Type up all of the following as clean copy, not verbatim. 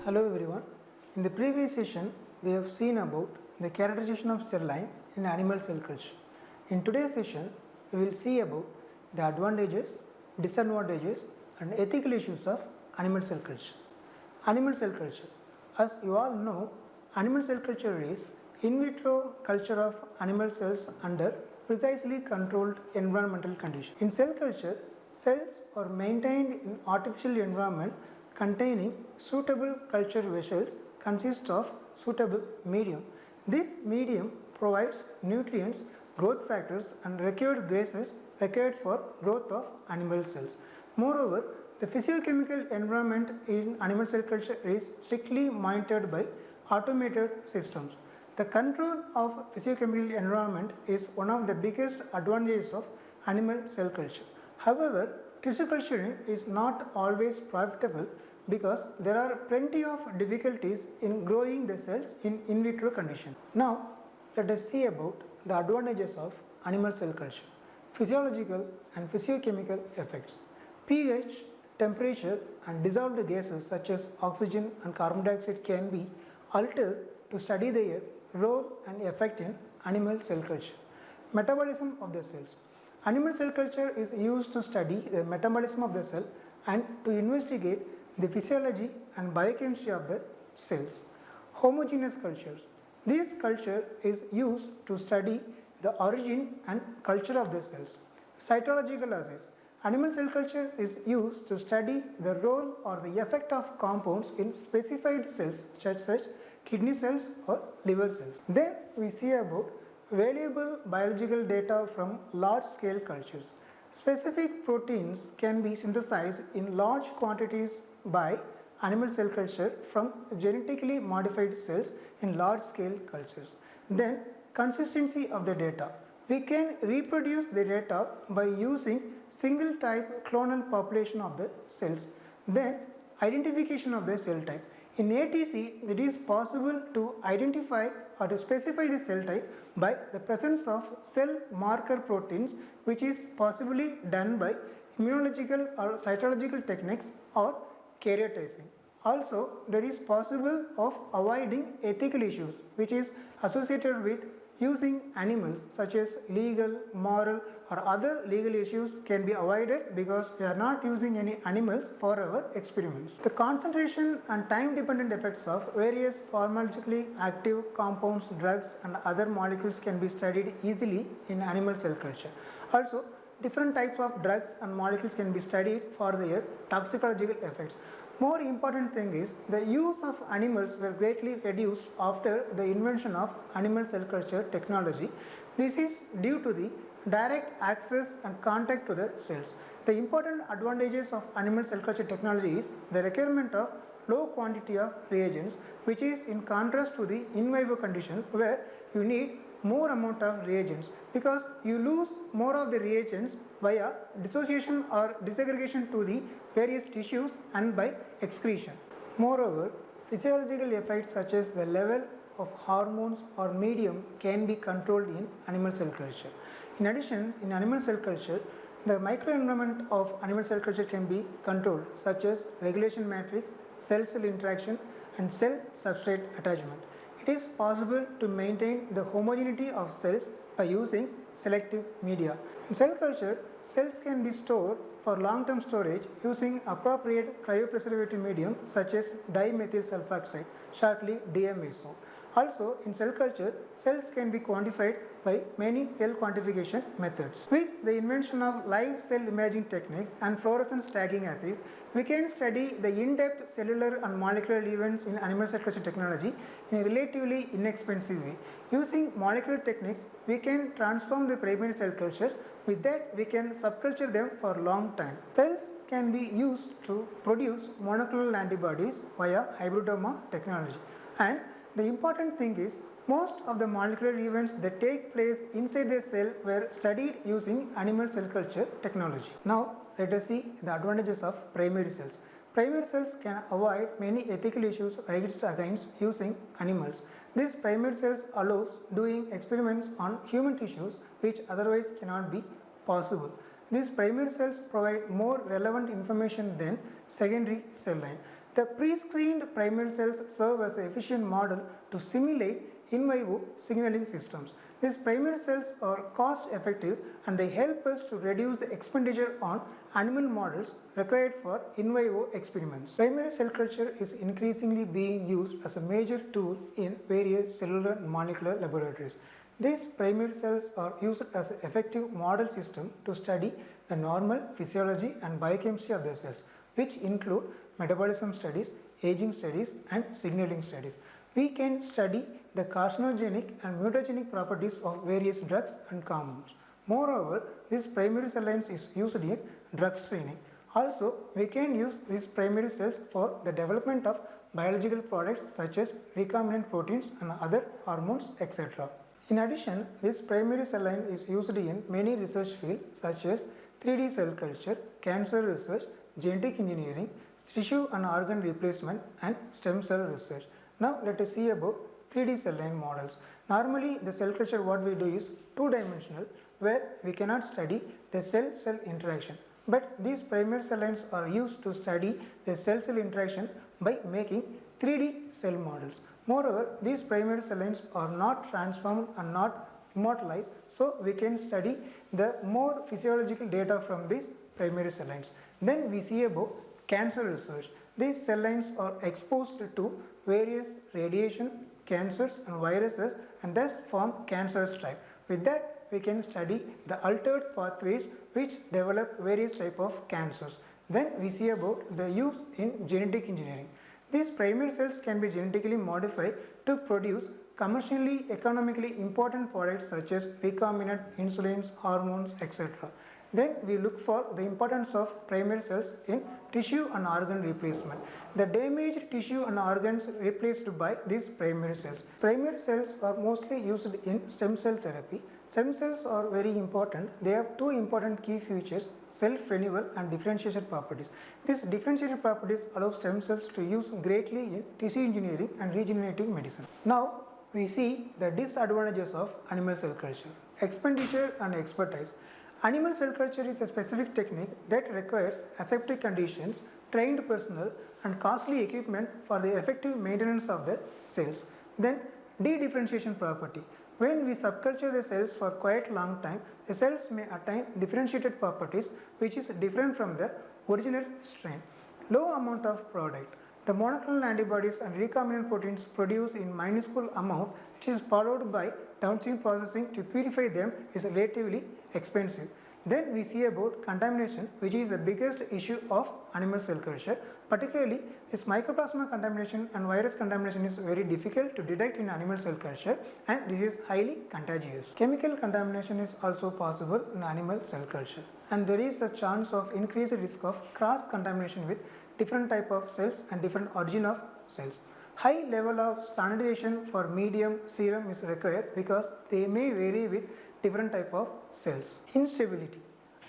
Hello everyone. In the previous session, we have seen about the characterization of cell line in animal cell culture. In today's session, we will see about the advantages, disadvantages and ethical issues of animal cell culture. Animal cell culture. As you all know, animal cell culture is in vitro culture of animal cells under precisely controlled environmental conditions. In cell culture, cells are maintained in artificial environment containing suitable culture vessels consist of suitable medium. This medium provides nutrients, growth factors and required gases required for growth of animal cells. Moreover, the physiochemical environment in animal cell culture is strictly monitored by automated systems. The control of physiochemical environment is one of the biggest advantages of animal cell culture. However, tissue culturing is not always profitable because there are plenty of difficulties in growing the cells in vitro condition. Now, let us see about the advantages of animal cell culture. Physiological and physiochemical effects. pH, temperature and dissolved gases such as oxygen and carbon dioxide can be altered to study their role and effect in animal cell culture. Metabolism of the cells. Animal cell culture is used to study the metabolism of the cell and to investigate the physiology and biochemistry of the cells. Homogeneous cultures. This culture is used to study the origin and culture of the cells. Cytological assays. Animal cell culture is used to study the role or the effect of compounds in specified cells such as kidney cells or liver cells. Then we see about valuable biological data from large scale cultures. Specific proteins can be synthesized in large quantities by animal cell culture from genetically modified cells in large scale cultures. Then consistency of the data. We can reproduce the data by using single type clonal population of the cells. Then identification of the cell type. In ATC, it is possible to identify or to specify the cell type by the presence of cell marker proteins, which is possibly done by immunological or cytological techniques or karyotyping. Also, there is possible of avoiding ethical issues which is associated with using animals such as legal, moral or other legal issues can be avoided because we are not using any animals for our experiments. The concentration and time dependent effects of various pharmacologically active compounds, drugs and other molecules can be studied easily in animal cell culture. Also, different types of drugs and molecules can be studied for their toxicological effects. More important thing is the use of animals were greatly reduced after the invention of animal cell culture technology. This is due to the direct access and contact to the cells. The important advantages of animal cell culture technology is the requirement of low quantity of reagents, which is in contrast to the in vivo condition where you need more amount of reagents because you lose more of the reagents via dissociation or disaggregation to the various tissues and by excretion. Moreover, physiological effects such as the level of hormones or medium can be controlled in animal cell culture. In addition, in animal cell culture, the microenvironment of animal cell culture can be controlled such as regulation matrix, cell-cell interaction and cell substrate attachment. It is possible to maintain the homogeneity of cells by using selective media. In cell culture, cells can be stored for long-term storage using appropriate cryopreservative medium such as dimethyl sulfoxide, shortly DMSO. Also, in cell culture, cells can be quantified by many cell quantification methods. With the invention of live cell imaging techniques and fluorescence tagging assays, we can study the in-depth cellular and molecular events in animal cell culture technology in a relatively inexpensive way. Using molecular techniques, we can transform the primary cell cultures. With that, we can subculture them for a long time. Cells can be used to produce monoclonal antibodies via hybridoma technology. And the important thing is most of the molecular events that take place inside the cell were studied using animal cell culture technology. Now, let us see the advantages of primary cells. Primary cells can avoid many ethical issues raised against using animals. This primary cells allows doing experiments on human tissues which otherwise cannot be possible. These primary cells provide more relevant information than secondary cell line. The pre-screened primary cells serve as an efficient model to simulate in vivo signaling systems. These primary cells are cost effective and they help us to reduce the expenditure on animal models required for in vivo experiments. Primary cell culture is increasingly being used as a major tool in various cellular and molecular laboratories. These primary cells are used as an effective model system to study the normal physiology and biochemistry of the cells, which include metabolism studies, aging studies and signaling studies. We can study the carcinogenic and mutagenic properties of various drugs and compounds. Moreover, this primary cell lines is used in drug screening. Also, we can use these primary cells for the development of biological products such as recombinant proteins and other hormones, etc. In addition, this primary cell line is used in many research fields such as 3D cell culture, cancer research, genetic engineering, tissue and organ replacement and stem cell research. Now let us see about 3D cell line models. Normally the cell culture what we do is two-dimensional where we cannot study the cell-cell interaction. But these primary cell lines are used to study the cell-cell interaction by making 3D cell models. Moreover, these primary cell lines are not transformed and not immortalized, so we can study the more physiological data from these primary cell lines. Then we see about cancer research. These cell lines are exposed to various radiation, cancers and viruses and thus form cancerous type. With that, we can study the altered pathways which develop various type of cancers. Then we see about the use in genetic engineering. These primary cells can be genetically modified to produce commercially economically important products such as recombinant insulins, hormones, etc. Then we look for the importance of primary cells in tissue and organ replacement. The damaged tissue and organs replaced by these primary cells. Primary cells are mostly used in stem cell therapy. Stem cells are very important. They have two important key features: self-renewal and differentiation properties. These differentiated properties allow stem cells to use greatly in tissue engineering and regenerative medicine. Now we see the disadvantages of animal cell culture. Expenditure and expertise. Animal cell culture is a specific technique that requires aseptic conditions, trained personnel and costly equipment for the effective maintenance of the cells. Then de-differentiation property. When we subculture the cells for quite long time, the cells may attain differentiated properties which is different from the original strain. Low amount of product. The monoclonal antibodies and recombinant proteins produced in minuscule amount, which is followed by downstream processing to purify them, is relatively expensive. Then we see about contamination, which is the biggest issue of animal cell culture. Particularly this mycoplasma contamination and virus contamination is very difficult to detect in animal cell culture and this is highly contagious. Chemical contamination is also possible in animal cell culture and there is a chance of increased risk of cross contamination with different type of cells and different origin of cells. High level of standardization for medium serum is required because they may vary with different type of cells. Instability.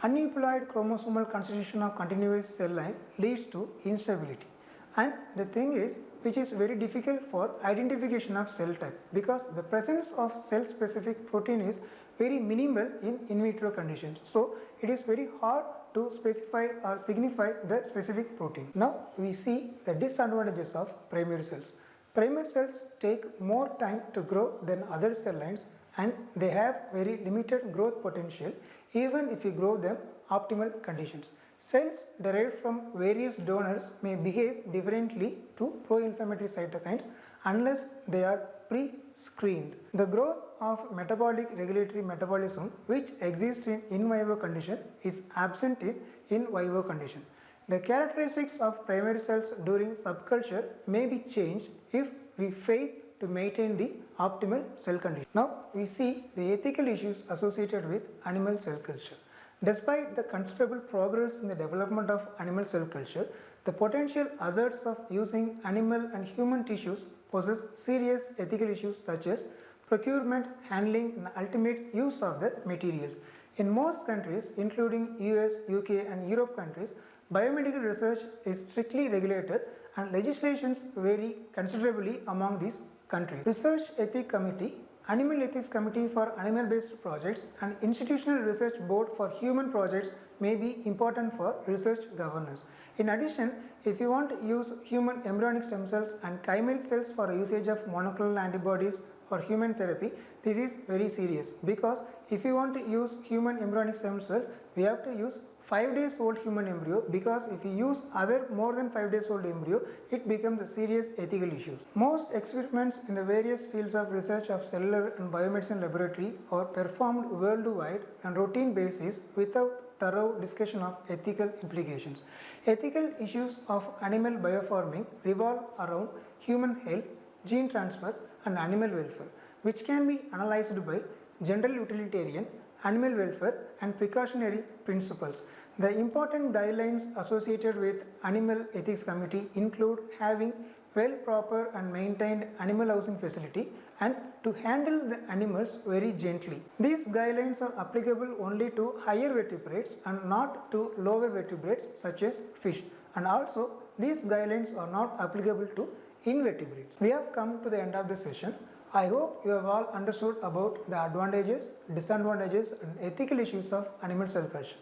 Aneuploid chromosomal constitution of continuous cell line leads to instability. And the thing is, which is very difficult for identification of cell type because the presence of cell specific protein is very minimal in vitro conditions. So it is very hard to specify or signify the specific protein. Now we see the disadvantages of primary cells. Primary cells take more time to grow than other cell lines and they have very limited growth potential even if you grow them optimal conditions. Cells derived from various donors may behave differently to pro-inflammatory cytokines unless they are pre-screened. The growth of metabolic regulatory metabolism which exists in vivo condition is absent in vivo condition. The characteristics of primary cells during subculture may be changed if we fail to maintain the optimal cell condition. Now we see the ethical issues associated with animal cell culture. Despite the considerable progress in the development of animal cell culture, the potential hazards of using animal and human tissues poses serious ethical issues such as procurement, handling and ultimate use of the materials. In most countries including US, UK and Europe countries, biomedical research is strictly regulated and legislations vary considerably among these countries. Research Ethics Committee Animal Ethics Committee for Animal-Based Projects and Institutional Research Board for Human Projects may be important for research governance. In addition, if you want to use human embryonic stem cells and chimeric cells for usage of monoclonal antibodies or human therapy, this is very serious, because if you want to use human embryonic stem cells, we have to use 5 days old human embryo, because if you use other more than 5 days old embryo, it becomes a serious ethical issue. Most experiments in the various fields of research of cellular and biomedicine laboratory are performed worldwide on routine basis without thorough discussion of ethical implications. Ethical issues of animal biofarming revolve around human health, gene transfer and animal welfare, which can be analyzed by general utilitarian, animal welfare and precautionary principles. The important guidelines associated with Animal Ethics Committee include having well proper and maintained animal housing facility and to handle the animals very gently. These guidelines are applicable only to higher vertebrates and not to lower vertebrates such as fish, and also these guidelines are not applicable to invertebrates. We have come to the end of the session. I hope you have all understood about the advantages, disadvantages and ethical issues of animal cell culture.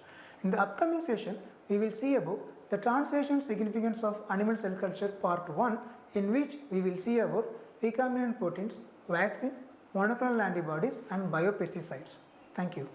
In the upcoming session, we will see about the translation significance of animal cell culture part 1, in which we will see about recombinant proteins, vaccine, monoclonal antibodies and biopesticides. Thank you.